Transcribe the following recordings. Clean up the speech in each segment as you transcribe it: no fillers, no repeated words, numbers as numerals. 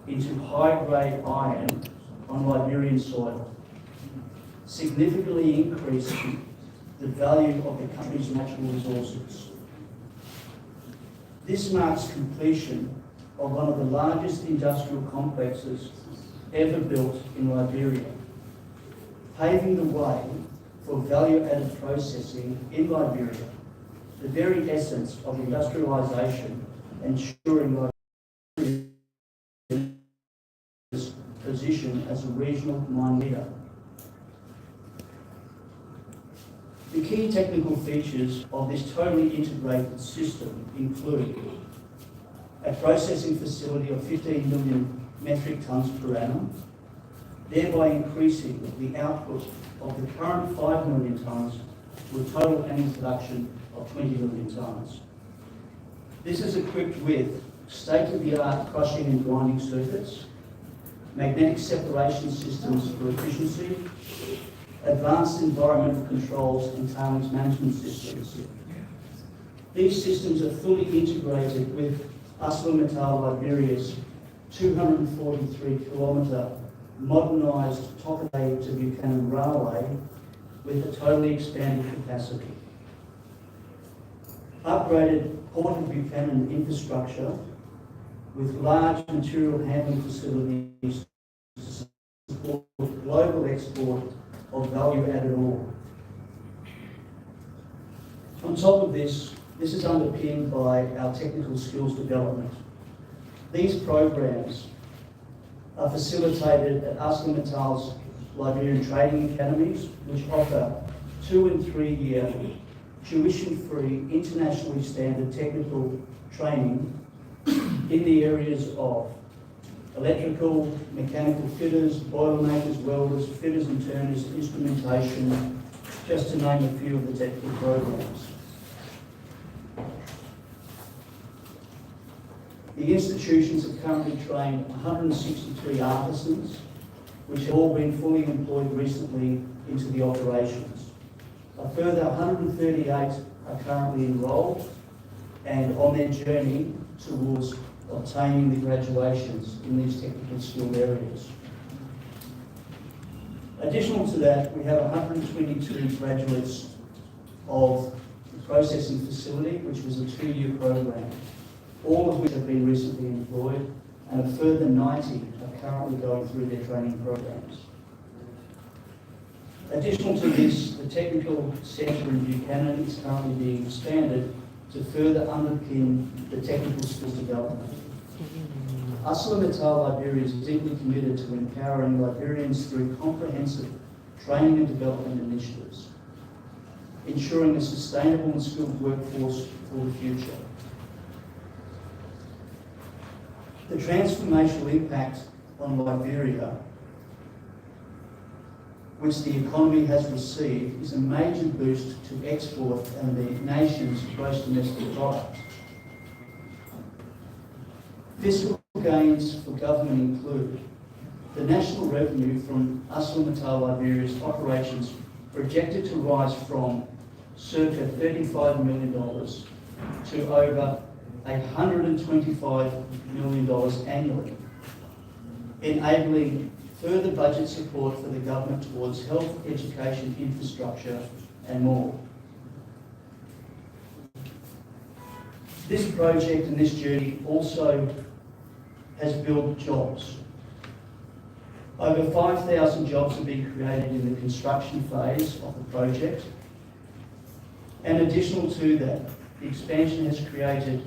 into high-grade iron on Liberian soil, significantly increasing the value of the country's natural resources. This marks completion of one of the largest industrial complexes ever built in Liberia, paving the way for value-added processing in Liberia, the very essence of industrialisation, ensuring Liberia's position as a regional mine leader. The key technical features of this totally integrated system include a processing facility of 15 million metric tonnes per annum, thereby increasing the output of the current 5 million tonnes to a total annual production of 20 million tonnes. This is equipped with state-of-the-art crushing and grinding circuits, magnetic separation systems for efficiency, advanced environmental controls and tailings management systems. These systems are fully integrated with Arcelormittal Liberia's 243-kilometre modernised Tokyo to Buchanan railway with a totally expanded capacity. Upgraded Port of Buchanan infrastructure with large material handling facilities to support global export of value-added ore. On top of this is underpinned by our technical skills development. These programs are facilitated at ArcelorMittal's Liberian training academies, which offer 2- and 3-year tuition-free, internationally standard technical training in the areas of electrical, mechanical fitters, boilermakers, welders, fitters and turners, instrumentation, just to name a few of the technical programs. The institutions have currently trained 163 artisans, which have all been fully employed recently into the operations. A further 138 are currently enrolled and on their journey towards obtaining the graduations in these technical skilled areas. Additional to that, we have 122 graduates of the processing facility, which was a 2-year program, all of which have been recently employed, and a further 90 are currently going through their training programs. Additional to this, the technical centre in Buchanan is currently being expanded to further underpin the technical skills development. ArcelorMittal Liberia is deeply committed to empowering Liberians through comprehensive training and development initiatives, ensuring a sustainable and skilled workforce for the future. The transformational impact on Liberia, which the economy has received, is a major boost to export and the nation's gross domestic product. Fiscal gains for government include the national revenue from ArcelorMittal Liberia's operations projected to rise from circa $35 million to over $125 million annually, enabling further budget support for the government towards health, education, infrastructure and more. This project and this journey also has built jobs. Over 5,000 jobs have been created in the construction phase of the project, and additional to that, the expansion has created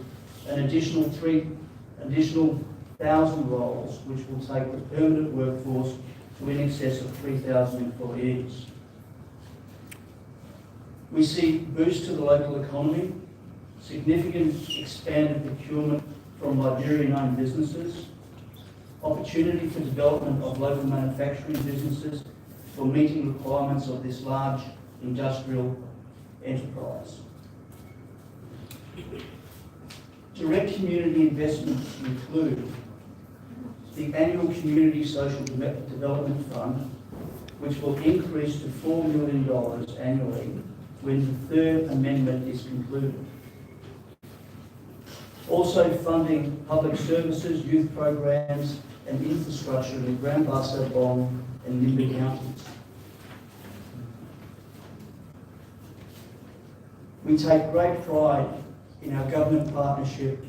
an additional 1,000 roles, which will take the permanent workforce to in excess of 3,000 employees. We see boost to the local economy, significant expanded procurement from Liberian-owned businesses, opportunity for development of local manufacturing businesses for meeting requirements of this large industrial enterprise. Direct community investments include the annual Community Social Development Fund, which will increase to $4 million annually when the third amendment is concluded. Also funding public services, youth programs and infrastructure in Grand Bassa, Bong and Nimba counties. We take great pride in our government partnership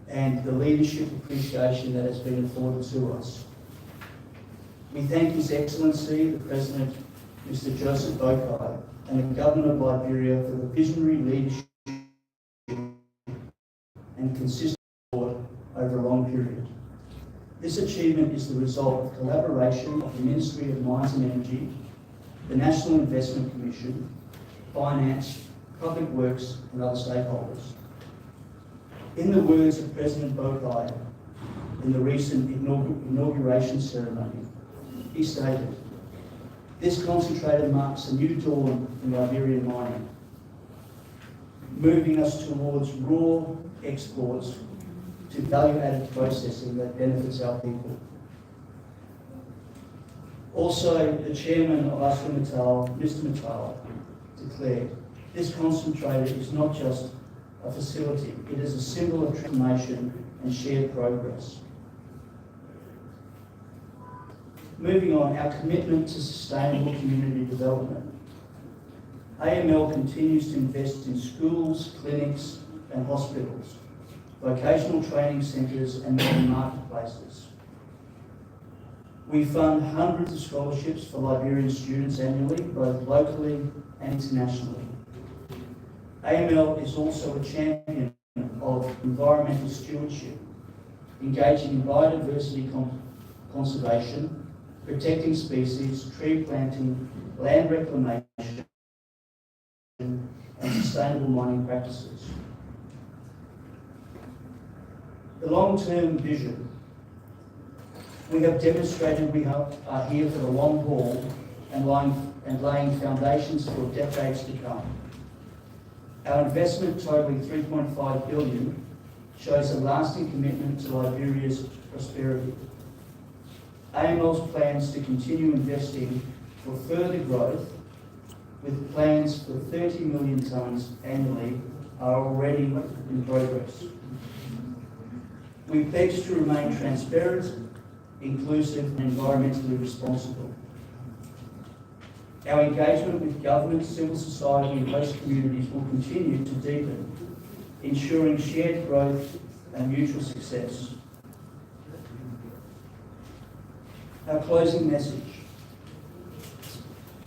and the leadership appreciation that has been afforded to us. We thank His Excellency, the President, Mr. Joseph Boakai, and the Government of Liberia for the visionary leadership and consistent support over a long period. This achievement is the result of collaboration of the Ministry of Mines and Energy, the National Investment Commission, Finance, Public Works and other stakeholders. In the words of President Boakai in the recent inauguration ceremony, he stated, "This concentrator marks a new dawn in Liberian mining, moving us towards raw exports to value-added processing that benefits our people." Also, the chairman of Arcelormittal, Mr. Mittal, declared, "This concentrator is not just a facility, it is a symbol of transformation and shared progress." Moving on, our commitment to sustainable community development. AML continues to invest in schools, clinics and hospitals, vocational training centres and modern marketplaces. We fund hundreds of scholarships for Liberian students annually, both locally and internationally. AML is also a champion of environmental stewardship, engaging in biodiversity conservation, protecting species, tree planting, land reclamation, and sustainable mining practices. The long-term vision. We have demonstrated we are here for the long haul and laying foundations for decades to come. Our investment totaling $3.5 billion shows a lasting commitment to Liberia's prosperity. AML's plans to continue investing for further growth, with plans for 30 million tonnes annually, are already in progress. We pledge to remain transparent, inclusive and environmentally responsible. Our engagement with government, civil society and host communities will continue to deepen, ensuring shared growth and mutual success. Our closing message.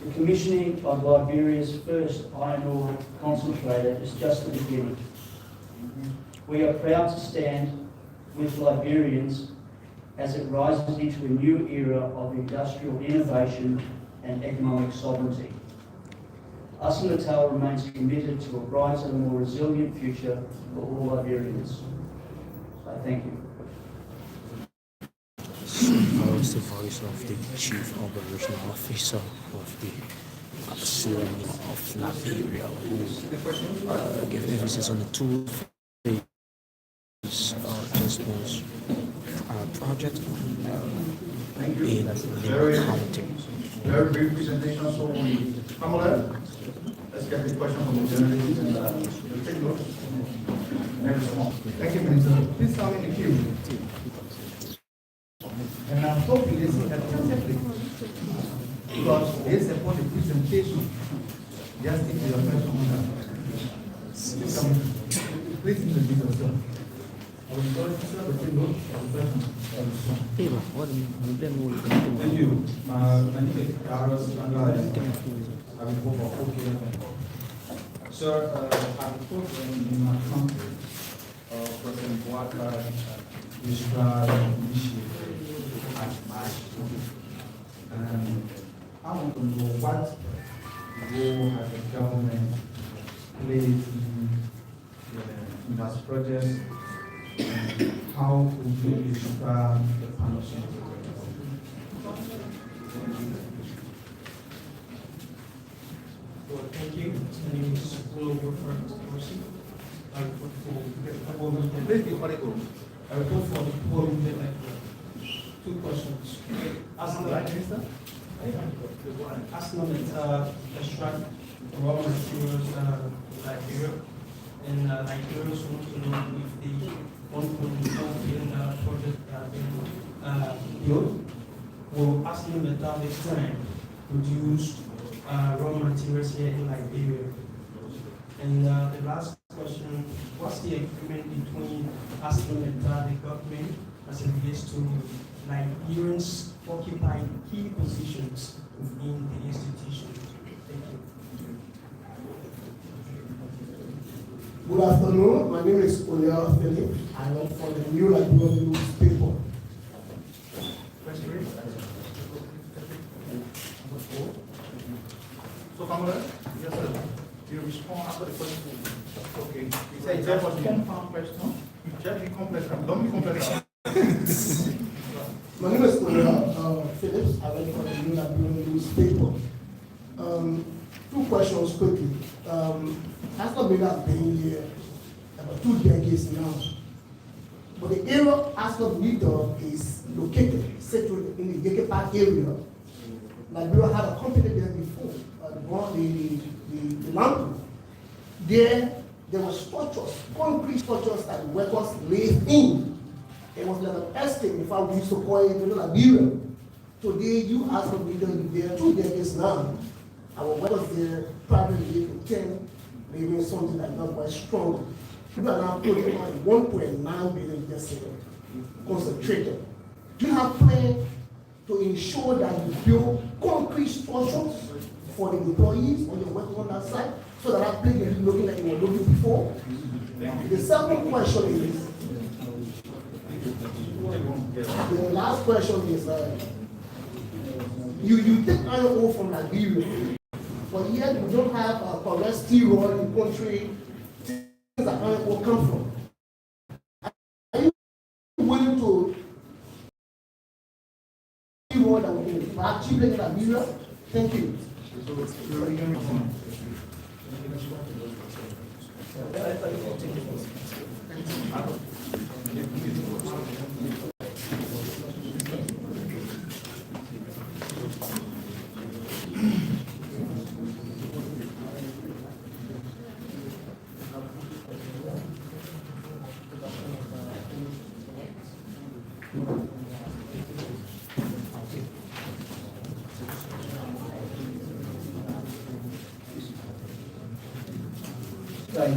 The commissioning of Liberia's first iron ore concentrator is just the beginning. We are proud to stand with Liberians as it rises into a new era of industrial innovation and economic sovereignty. Arcelormittal remains committed to a brighter, more resilient future for all Liberians. So thank you. I was the voice of the Chief Operational Officer of the Arcelormittal of Liberia, who gave emphasis on the two-phase response project in Liberia County. Very brief presentation, so we come on. Let's get the question from the journalists and we'll take notes. Thank you, Minister. Please stand in the queue. And I'm hoping this is attentively because based upon the presentation, just take your question. Please introduce yourself. I will call you, sir, but take notes of the question. Thank you. My name is Carlos and I will go for OK. Sir, I report in my country, President Boakai described initiative at March. And I want to know what role has the government played in that project, and how would you describe the partnership? Well, thank you. My name is ku-wor from Mercy. I report for the ku-wor network. Two questions. Arcelormittal extract raw materials in Liberia, and Nigerians want to know if the $1.4 billion project that been built will Arcelormittal this time produce raw materials here in Liberia? And the last question, what's the agreement between Arcelormittal, the government, as it relates to Nigerians occupying key positions within the institution? Thank you. Good afternoon. My name is Oliver Philip. I work for the New Liberia newspaper. So, Kamala, yes, sir. You respond after the question. Okay. Say, there was one pound question. Just be complex. Don't be complex. My name is Oliver Phillips. I work for the New Liberia newspaper. Two questions quickly. Arcelormittal has been here about 2 decades now. But the area Arcelormittal is located, situated in the Yeke Park area. Liberia had a company there before, the land. There were structures, concrete structures that the workers lived in. It was like an estate, in fact, we used to call it Liberia. Today, you Arcelormittal there 2 decades now. Our workers there probably live in 10, maybe something like that, quite strong. People are now putting on 1.9 billion just concentrated. Do you have plan to ensure that you build concrete structures for the employees or your workers on that side, so that place will be looking like you were looking before? The second question is, the last question is, you take iron ore from Liberia, but yet you don't have a correct steel in the country that iron ore come from. Are you willing to steel that will be cheaper in Liberia? Thank you.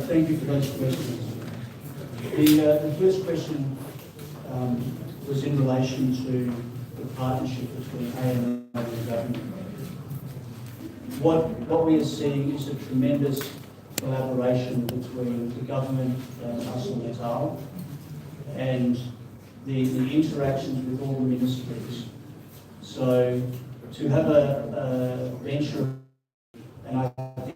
Thank you for those questions. The first question was in relation to the partnership between AMO and the government. What we are seeing is a tremendous collaboration between the government and Arcelormittal, and the interactions with all the ministries. So to have a venture, and I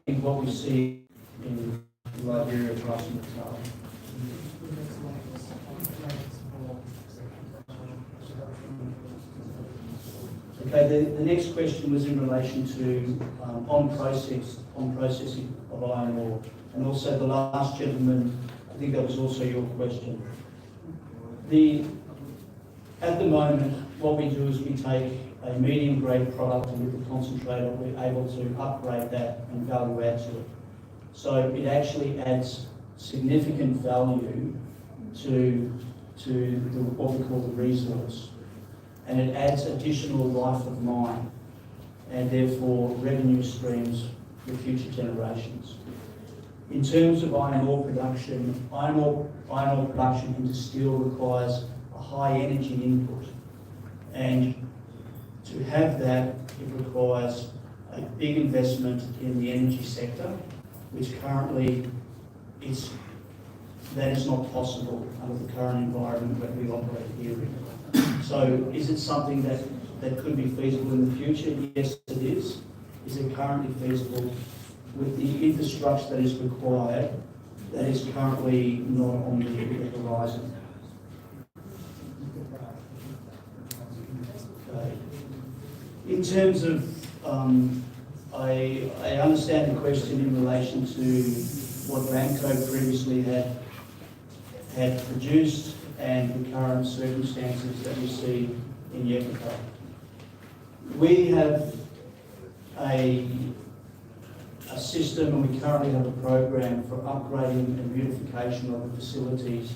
think what we see in Liberia for Arcelormittal. Okay, the next question was in relation to on processing of iron ore, and also the last gentleman, I think that was also your question. At the moment, what we do is we take a medium grade product, and with the concentrator we're able to upgrade that and value add to it. So it actually adds significant value to what we call the resource, and it adds additional life of mine, and therefore revenue streams for future generations. In terms of iron ore production, iron ore production into steel requires a high energy input, and to have that, it requires a big investment in the energy sector, which currently is not possible under the current environment that we operate here in. So is it something that could be feasible in the future? Yes, it is. Is it currently feasible? With the infrastructure that is required, that is currently not on the horizon. In terms of, I understand the question in relation to what Ramco previously had produced and the current circumstances that we see in Yekata. We have a system, and we currently have a program for upgrading and beautification of the facilities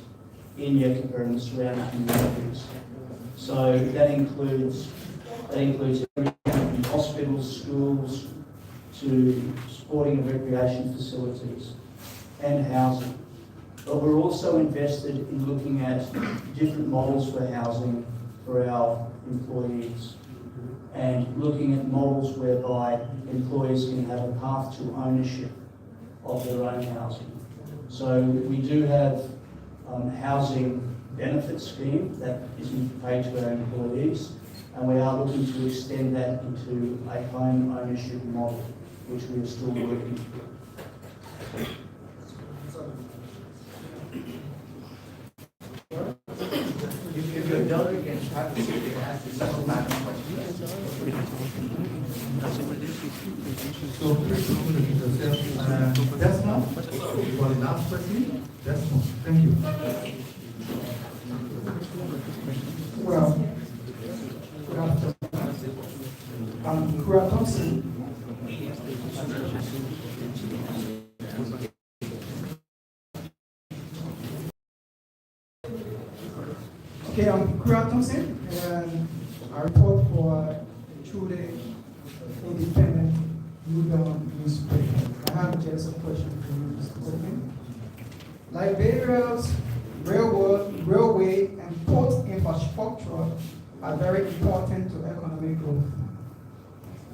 in Yekapur and the surrounding communities. So that includes everything from hospitals, schools, to sporting and recreation facilities and housing. But we're also invested in looking at different models for housing for our employees and looking at models whereby employees can have a path to ownership of their own housing. So we do have housing benefit scheme that is paid to our employees, and we are looking to extend that into a home ownership model, which we are still working through. If you're done, you can start to see the answer. So please introduce yourself. Desmond, for the last question. Desmond, thank you. Well, good afternoon. I'm Kura Thompson. Okay, I'm Kura Thompson, and I report for truly independent newspaper. I have just a question for you, Mr. President. Liberia's railway and port infrastructure are very important to economic growth.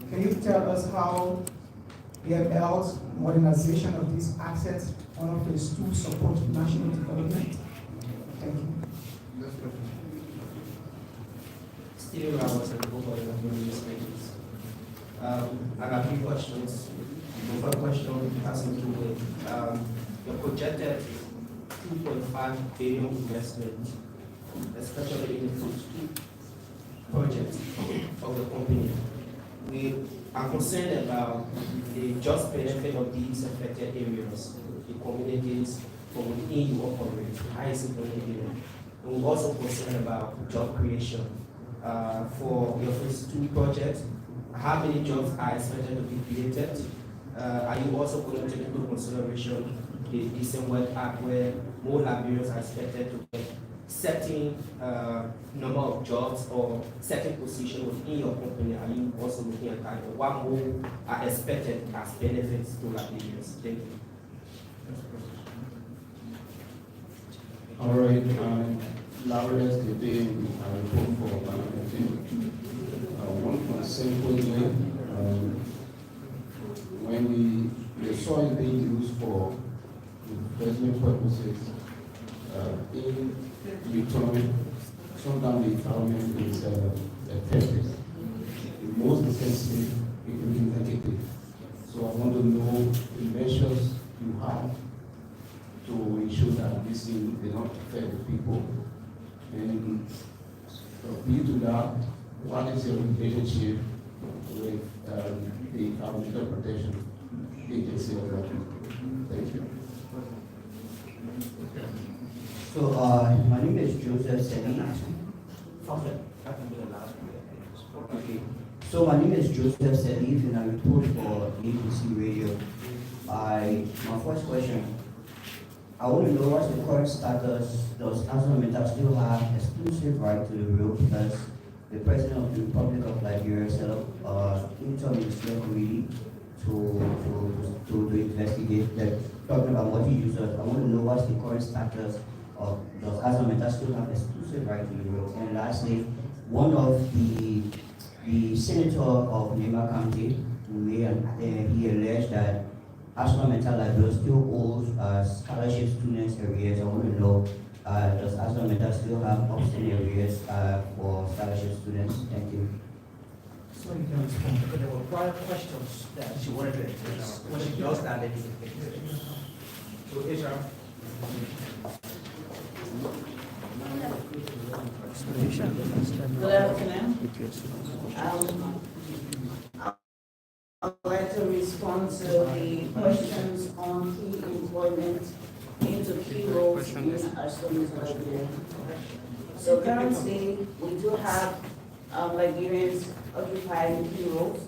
Can you tell us how AFL's modernization of these assets on phase 2 support national development? Thank you. Still, I was at home on newspapers. I got 3 questions. The first question has to do with your projected 2.5 billion investment, especially in the phase 2 project of the company. We are concerned about the just benefit of these affected areas, the communities from within you operate, how is it going to be done? And we're also concerned about job creation for your phase 2 project. How many jobs are expected to be created? Are you also going to take into consideration the Decent Work Act, where more Liberians are expected to get certain number of jobs or certain position within your company? Are you also looking at that? What more are expected as benefits to Liberians? Thank you. All right, Laureus, the day I report for KMN TV. One simple way, when the soil being used for investment purposes, in return, sometimes the environment is affected. In most instances, it will be negative. So I want to know the measures you have to ensure that this thing does not affect the people. And due to that, what is your relationship with the Environmental Protection Agency of government? Thank you. So, my name is Joseph Seli. Okay. So, my name is Joseph Seli, and I report for ABC Radio. My first question, I want to know what's the current status. Does Arcelormittal still have exclusive right to the rail? Because the President of the Republic of Liberia set up interministerial committee to investigate that, talking about what he uses. I want to know what's the current status of, does Arcelormittal still have exclusive right to the rail? And lastly, one of the senator of Nema County, he alleged that Arcelormittal Liberia still owes scholarship students arrears. I want to know, does Arcelormittal still have option arrears for scholarship students? Thank you. So you can respond, because there were prior questions that she wanted to address. When she does that, then you can. So, HR. Good afternoon. I'd like to respond to the questions on key employment into key roles in Arcelormittal Liberia. So currently, we do have Liberians occupying key roles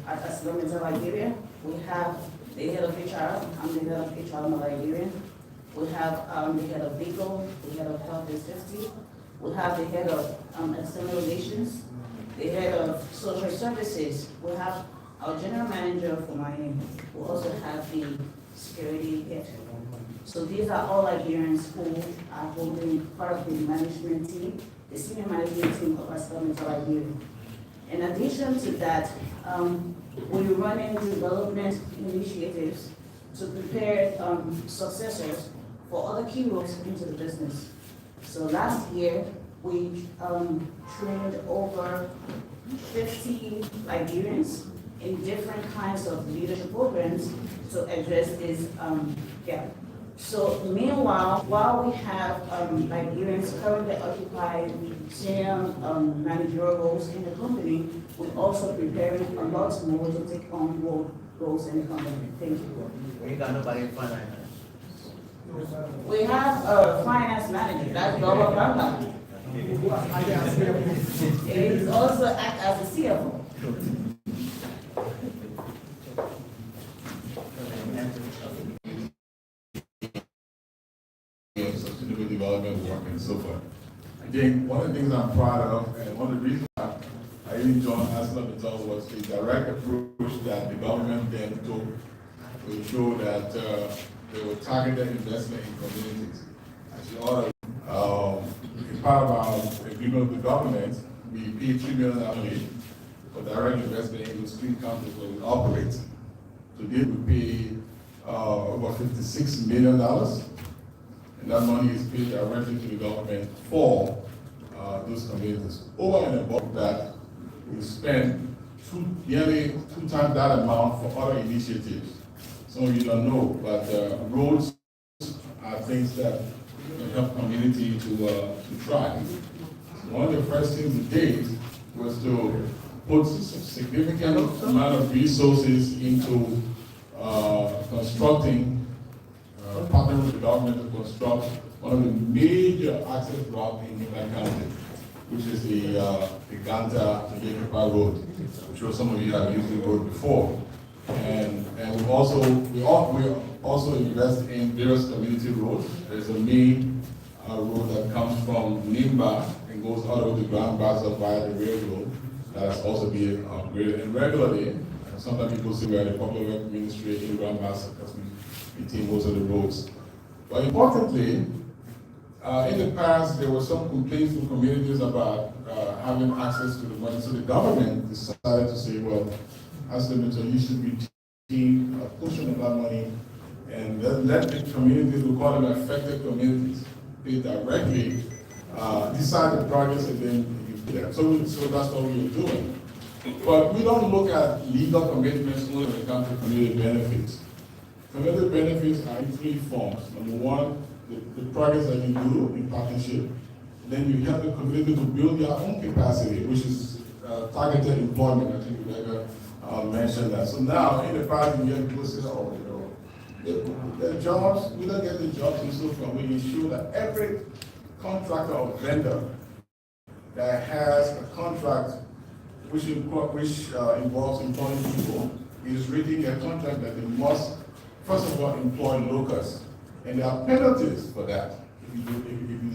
at Arcelormittal Liberia. We have the head of HR, I'm the head of HR in Liberia. We have the head of legal, the head of health and safety. We have the head of external relations, the head of social services. We have our general manager for mining. We also have the security head. So these are all Liberians who are holding part of the management team, the senior management team of Arcelormittal Liberia. In addition to that, we're running development initiatives to prepare successors for other key roles into the business. So last year, we trained over 50 Liberians in different kinds of leadership programs to address this gap. So meanwhile, while we have Liberians currently occupy senior managerial roles in the company, we're also preparing a lot more to take on roles in the company. Thank you. We got nobody in finance. We have a finance manager, that's Baba Bamba. He also act as a CFO. Sustainable development work and so forth. Again, one of the things I'm proud of, and one of the reasons I even joined Arcelormittal was the direct approach that the government then took to show that there were targeted investment in communities. As you all know, as part of our agreement with the government, we paid $3 million annually for direct investment in those 3 countries where we operate. Today we pay over $56 million. And that money is paid directly to the government for those communities. Over and above that, we spend nearly 2 times that amount for other initiatives. Some of you don't know, but roads are things that can help community to thrive. One of the first things we did was to put significant amount of resources into constructing partnering with the government to construct one of the major access routes in that county, which is the Ganta to Yekepa Road. I'm sure some of you have used the road before. And we also invest in various community roads. There's a main road that comes from Nimba and goes all the way to Grand Bazaar via the railroad. That has also been upgraded. And regularly, sometimes people say we are the public works ministry in Grand Bazaar because we maintain most of the roads. But importantly, in the past, there were some complaints from communities about having access to the money. So the government decided to say, well, Arcelormittal, you should retain a portion of that money and let the communities, we call them affected communities, they directly decide the projects and then you pay them. So that's what we were doing. But we don't look at legal commitments only when it comes to community benefits. Community benefits are in 3 forms. Number 1, the projects that you do in partnership. Then you help the community to build their own capacity, which is targeted employment. I think Rebecca mentioned that. So now, in the past, you get people say, oh, the jobs, we don't get the jobs and so forth. We ensure that every contractor or vendor that has a contract which involves employing people is reading a contract that they must, first of all, employ locals. And there are penalties for that if you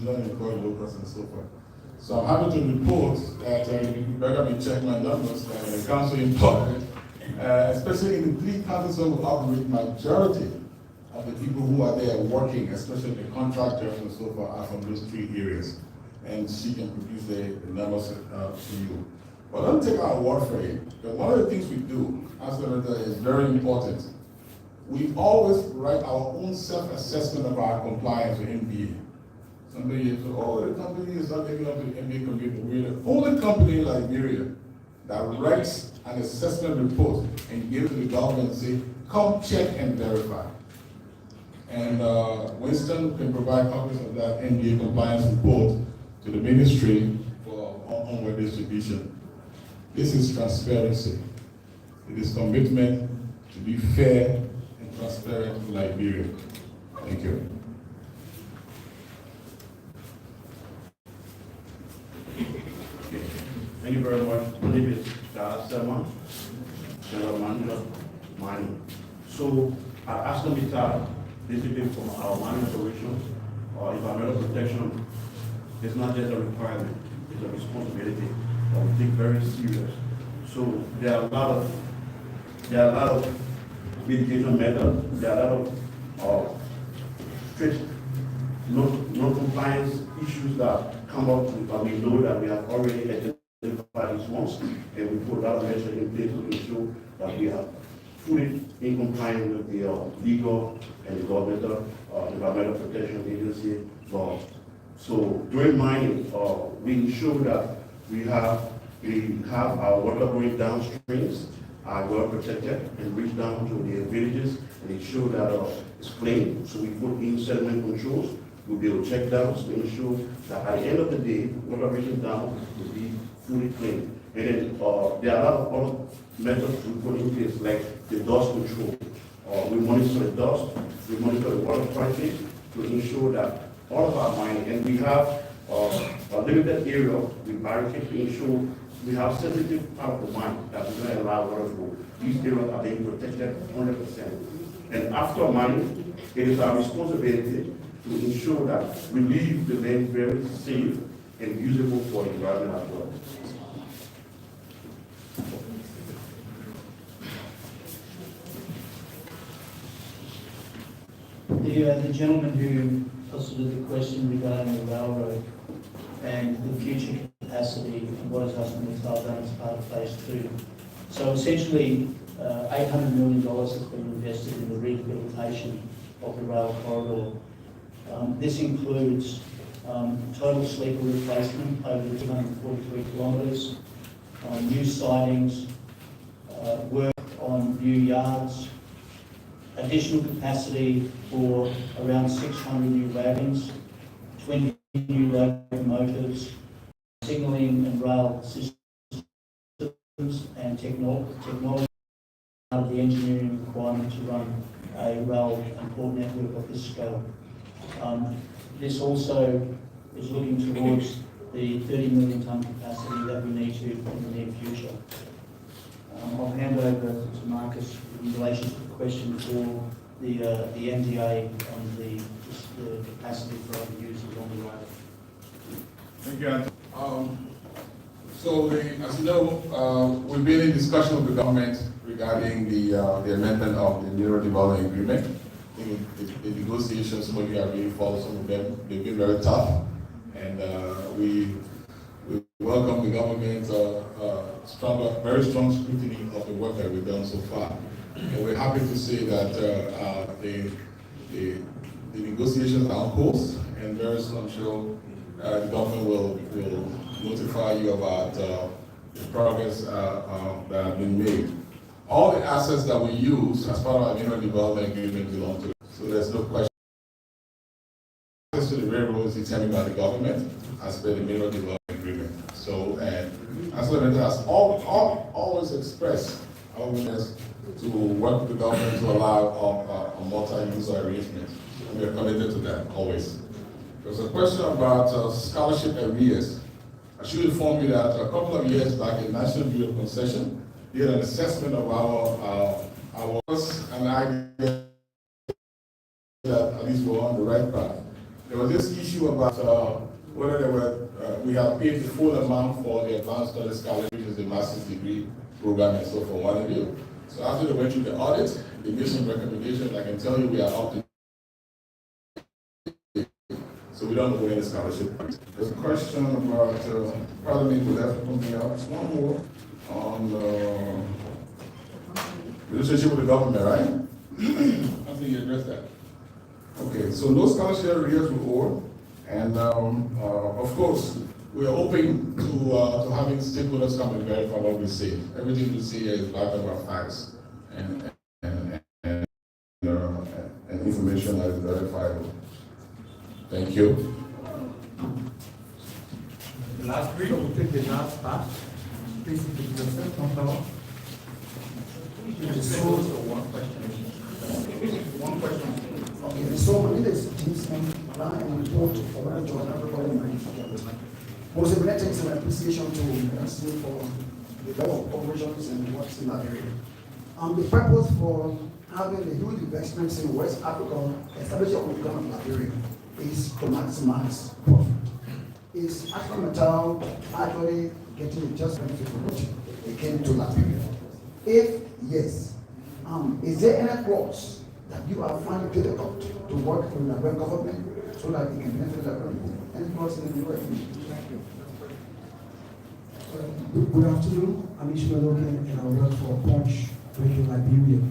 don't employ locals and so forth. So I'm happy to report that Rebecca may check my numbers that the council employed, especially in the 3 counties where we operate, majority of the people who are there working, especially the contractors and so forth, are from those 3 areas. And she can produce the numbers to you. But don't take our word for it. But one of the things we do, Arcelormittal, is very important. We always write our own self-assessment of our compliance with MBA. Somebody says, oh, the company is not living up to the MBA commitment. We're the only company in Liberia that writes an assessment report and gives it to the government and say, come check and verify. And Winston can provide copies of that MBA compliance report to the ministry for onward distribution. This is transparency. It is commitment to be fair and transparent in Liberia. Thank you. Thank you very much. My name is Dara Selman, General Manager, Mining. So at Arcelormittal, basically from our mining operations, environmental protection is not just a requirement, it's a responsibility that we take very serious. So there are a lot of mitigation methods, there are a lot of strict non-compliance issues that come up, but we know that we have already identified these ones, and we put a lot of measures in place to ensure that we are fully in compliance with the legal and the governmental environmental protection agency laws. So during mining, we ensure that we have our water going downstreams, are well protected, and reach down to the villages and ensure that it's clean. So we put in sediment controls. We'll be able to check downs to ensure that at the end of the day, water reaching down will be fully clean. And then there are a lot of other methods we put in place, like the dust control. We monitor the dust, we monitor the water quality to ensure that all of our mining, and we have a limited area we barricade to ensure we have sensitive part of the mine that we don't allow water to go. These areas are being protected 100%. And after mining, it is our responsibility to ensure that we leave the land very safe and usable for the environment as well. The gentleman who posited the question regarding the railroad and the future capacity and what has Arcelormittal done as part of phase 2. So essentially, $800 million has been invested in the rehabilitation of the rail corridor. This includes total sleeper replacement over 243 kilometres, new sidings, work on new yards, additional capacity for around 600 new wagons, 20 new locomotives, signalling and rail systems and technology out of the engineering requirement to run a rail and port network of this scale. This also is looking towards the 30 million tonne capacity that we need to in the near future. I'll hand over to Marcus in relation to the question for the NDA on the capacity for other users on the rail. Thank you, Anthony. As you know, we've been in discussion with the government regarding the amendment of the Mineral Development Agreement. I think the negotiations, some of you have really followed some of them. They've been very tough, and we welcome the government's very strong scrutiny of the work that we've done so far. And we're happy to say that the negotiations are on course, and very soon I'm sure the government will notify you about the progress that has been made. All the assets that we use as part of our Mineral Development Agreement belong to us. So there's no question. Access to the railroad is determined by the government as per the Mineral Development Agreement. So, and Arcelormittal has always expressed our willingness to work with the government to allow a multi-user arrangement. And we are committed to that, always. There's a question about scholarship arrears. I should inform you that a couple of years back, the National Bureau of Concession did an assessment of our and I that at least we're on the right path. There was this issue about whether there were we have paid the full amount for the advanced study scholarship, which is the master's degree program and so forth, one of you. So after they went through the audit, they made some recommendations. I can tell you we are up to. So we don't know where the scholarship is. There's a question about, pardon me for that coming out. One more on the relationship with the government, right? I think you addressed that. Okay, so no scholarship arrears were owed. And of course, we are hoping to having stakeholders come and verify what we say. Everything we say is backed up by facts and information that is verifiable. Thank you. The last three, we'll take the last part. Please introduce yourself, number one. One question. Okay, so my name is James and I report for my job. Most of the things an appreciation to Ministry for the level of operations and what's in that area. The purpose for having a huge investments in West Africa, establishing a program in Liberia, is to maximize profit. Is Arcelormittal actually getting a just benefit from what they came to Liberia? If yes, is there any clause that you are finding difficult to work with the Liberian government so that it can benefit the people? Any clause in the way? Good afternoon. I'm Ishmael Oken and I work for Punch Radio Liberia.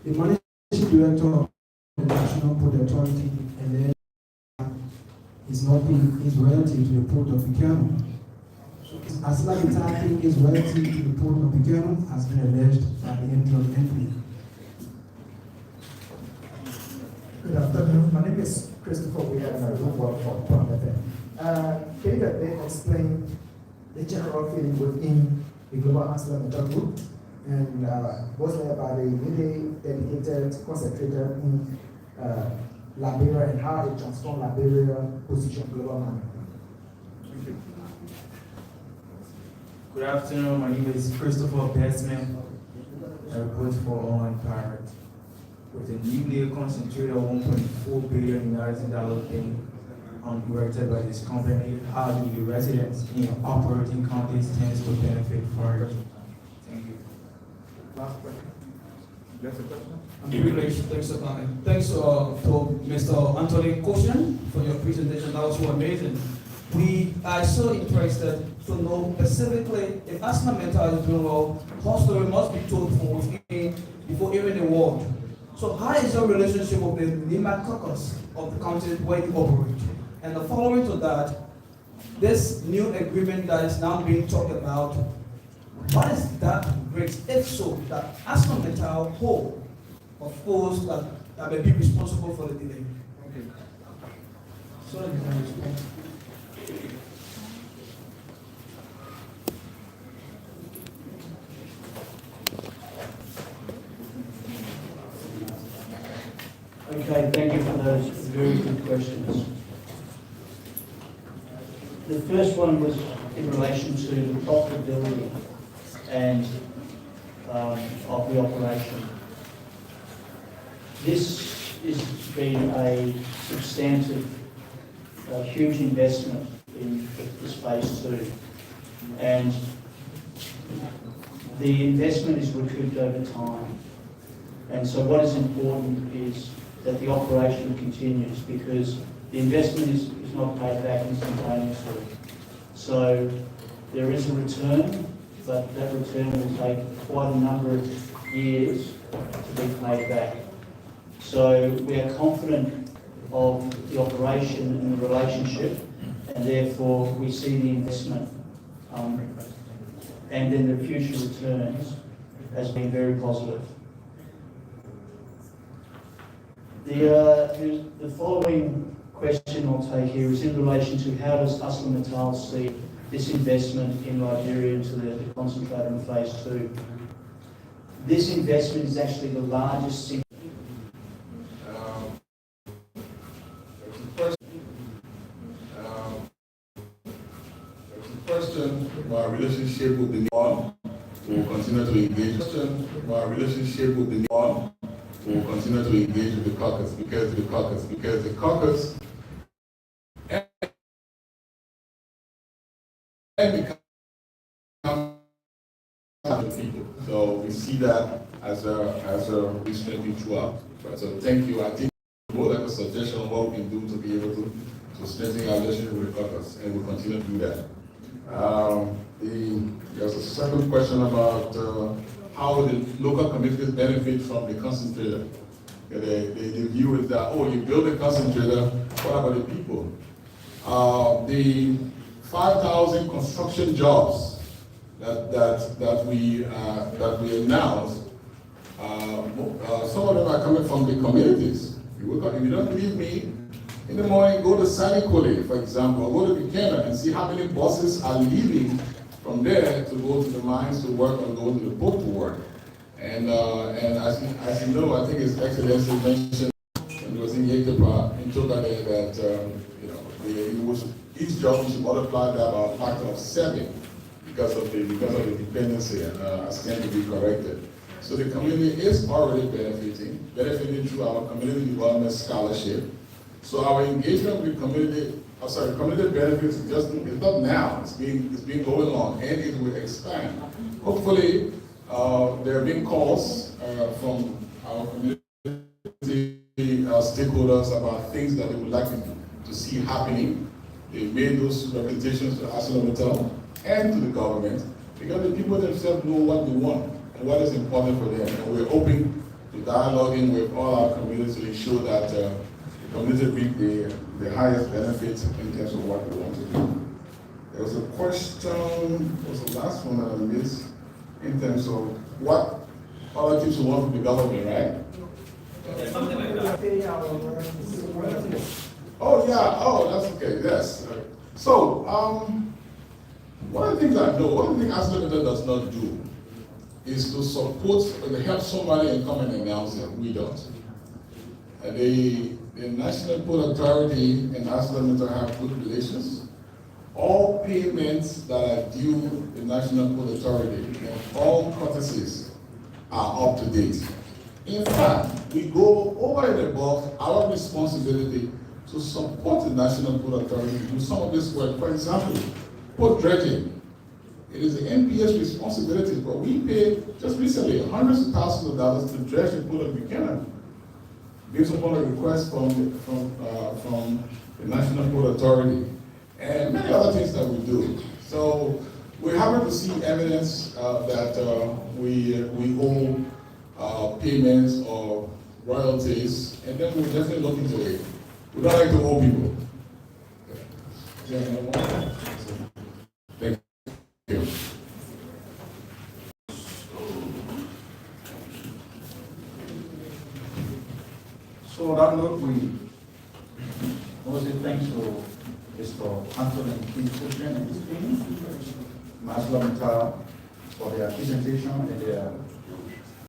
The managing director of the National Port Authority and then is not paying his royalty to the Port of Bikano. Arcelormittal paying his royalty to the Port of Bikano has been alleged by the MD of the NP. Good afternoon. My name is Christopher Weir and I do work for Point FM. Can you explain the general feeling within the global Arcelormittal group and mostly about the really dedicated, concentrated in Liberia and how it transformed Liberia position global market? Thank you. Good afternoon. My name is Christopher Bestman. I report for On Pirate. With a newly concentrated $1.4 billion thing erected by this company, how do the residents in operating counties tend to benefit from it? Thank you. Last question. That's a question? I'm privileged. Thanks for coming. Thanks to Mr. Anthony Koshan for your presentation. That was so amazing. We are so interested to know specifically if Arcelormittal is doing well, her story must be told from within before even the world. So how is your relationship with the Lima caucus of the country where you operate? And the following to that, this new agreement that is now being talked about, what is that rate, if so, that Arcelormittal hold, of course, that may be responsible for the delay? Okay. Sorry, you can respond. Okay, thank you for those very good questions. The first one was in relation to the profitability and of the operation. This has been a substantive, huge investment in this phase 2, and the investment is recouped over time. And so what is important is that the operation continues, because the investment is not paid back instantaneously. So there is a return, but that return will take quite a number of years to be paid back. So we are confident of the operation and the relationship, and therefore we see the investment and then the future returns as being very positive. The following question I'll take here is in relation to how does Arcelormittal see this investment in Liberia into the concentrator in phase 2. This investment is actually the largest single. Question, my relationship with the one will continue to engage. My relationship with the one will continue to engage with the caucus because the caucus and become people. So we see that as a recently throughout. So thank you. I think more like a suggestion of what we can do to be able to strengthen our relationship with the caucus, and we'll continue to do that. There's a second question about how the local communities benefit from the concentrator. The view is that, oh, you build a concentrator, what about the people? The 5,000 construction jobs that we announced, some of them are coming from the communities. If you don't believe me, in the morning, go to Sanikole, for example, or go to Buchanan and see how many buses are leaving from there to go to the mines to work or go to the port to work. And as you know, I think His Excellency mentioned when he was in Yekapa in Toga there that each job should multiply by about a factor of 7 because of the dependency, and as can to be corrected. So the community is already benefiting through our community development scholarship. So our engagement with community benefits is not now. It's been going on, and it will expand. Hopefully, there have been calls from our community stakeholders about things that they would like to see happening. They made those representations to Arcelormittal and to the government because the people themselves know what they want and what is important for them. And we're open to dialoguing with all our communities to ensure that the community reap the highest benefits in terms of what we want to do. There was a question, what was the last one that I missed, in terms of what other things we want from the government, right? Something like that. Oh yeah, oh that's okay, yes. So, one of the things I know, one of the things Arcelormittal does not do is to support or to help somebody and come and announce it. We don't. The National Port Authority and Arcelormittal have good relations. All payments that are due the National Port Authority and all courtesies are up to date. In fact, we go over and above our responsibility to support the National Port Authority to do some of this work. For example, port dredging. It is the NPS responsibility, but we paid just recently hundreds of thousands of dollars to dredge the port of Buchanan, based upon a request from the National Port Authority, and many other things that we do. So we're happy to see evidence that we owe payments or royalties, and then we'll definitely look into it. We don't like to owe people. Thank you. So on that note, we want to say thanks to Mr. Anthony Kinsuchen and his team, Arcelormittal, for their presentation and their